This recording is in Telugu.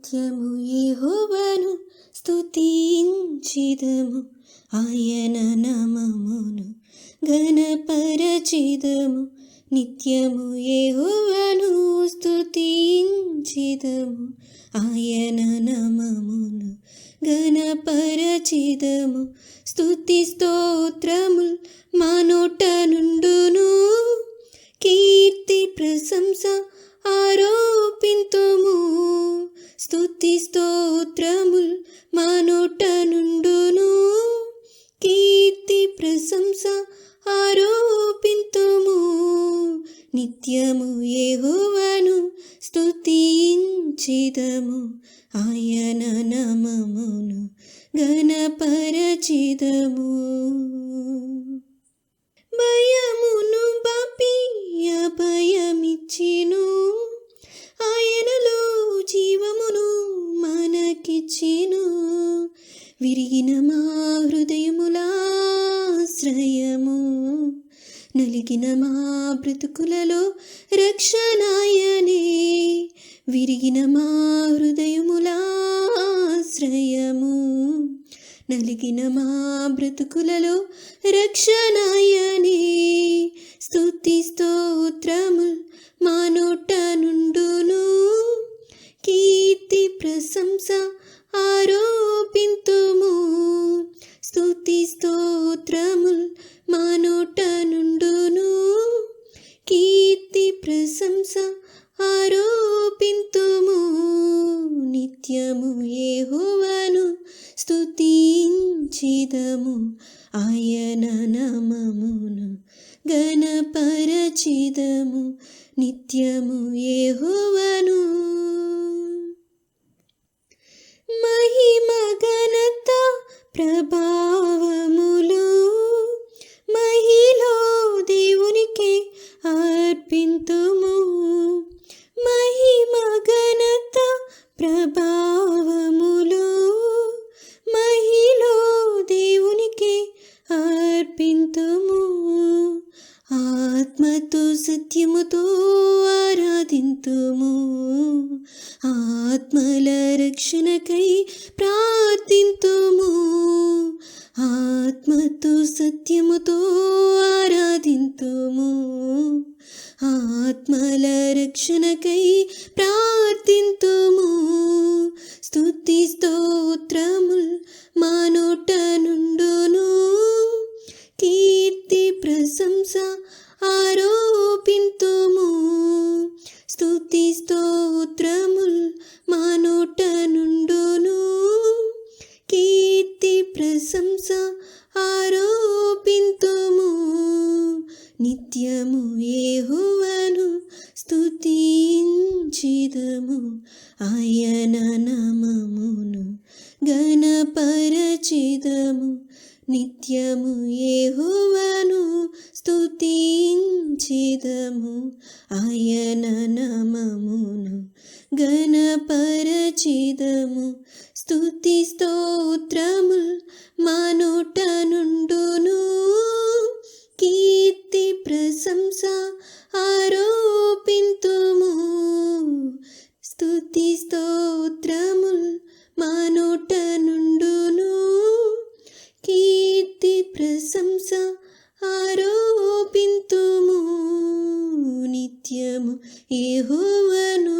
నిత్యము యెహోవాను స్తుతించిదము, ఆయన నామమును ఘనపరచిదము. నిత్యము యెహోవాను స్తుతించిదము, ఆయన నామమును ఘనపరచిదము. స్తుతి స్తోత్రముల్ మా నోట నుండును, కీర్తి ప్రశంస ఆరోపింతుము. స్తుతి స్తోత్రముల్ మా నోట నుండును, కీర్తి ప్రశంస ఆరోపింతుము. నిత్యము యెహోవాను స్తుతించిదము, ఆయన నామమును ఘనపరచిదము. భయమును బాపి అభయమిచ్చిను, ఆయనలో జీవమును మనకిచ్చిను. విరిగిన మా హృదయములాశ్రయము, నలిగిన మా బ్రతుకులలో రక్షణాయనే. విరిగిన మా హృదయములాశ్రయము, నలిగిన మా బ్రతుకులలో రక్షణాయనే. స్తుతి స్తోత్రముల్ మా నోట నుండును, కీర్తి ప్రశంస ఆరోపింతుము. స్తుతి స్తోత్రముల్ మా నోట నుండును, కీర్తి ప్రశంస ఆరోపింతుము. నిత్యము యెహోవాను స్తుతించిదము, ఆయన నామమును ఘనపరచిదము. నిత్యము యెహోవాను. మహిమ ఘనత ప్రభావములు మహిలో దేవునికే అర్పింతుము. మహిమ ఘనత ప్రభావములు మహిలో దేవునికే అర్పింతుము. ఆత్మతో సత్యముతో ఆరాధింతుము, ఆత్మల రక్షణకై ప్రార్థింతుము. ఆత్మతో సత్యముతో ఆరాధింతుము, ఆత్మల రక్షణకై ప్రార్థింతుము. స్తుతి స్తోత్రముల్ మా నోట నుండును, కీర్తి ప్రశంస ఆరోపింతుము. స్తుతి స్తోత్రముల్ మా నోట నుండును, కీర్తి ప్రశంస ఆరోపింతుము. నిత్యము యెహోవాను స్తుతించిదము, ఆయన నామమును ఘనపరచిదము. నిత్యము యెహోవాను స్తుతించిదము, ఆయన నామమును ఘనపరచిదము. స్తుతి స్తోత్రముల్ మా నోట నుండును, కీర్తి ప్రశంస ఆరోపింతుము. స్తుతి స్తోత్రముల్ మా నోట నుండును, కీర్తి ప్రశంస ఆరోపింతుము. నిత్యము యెహోవాను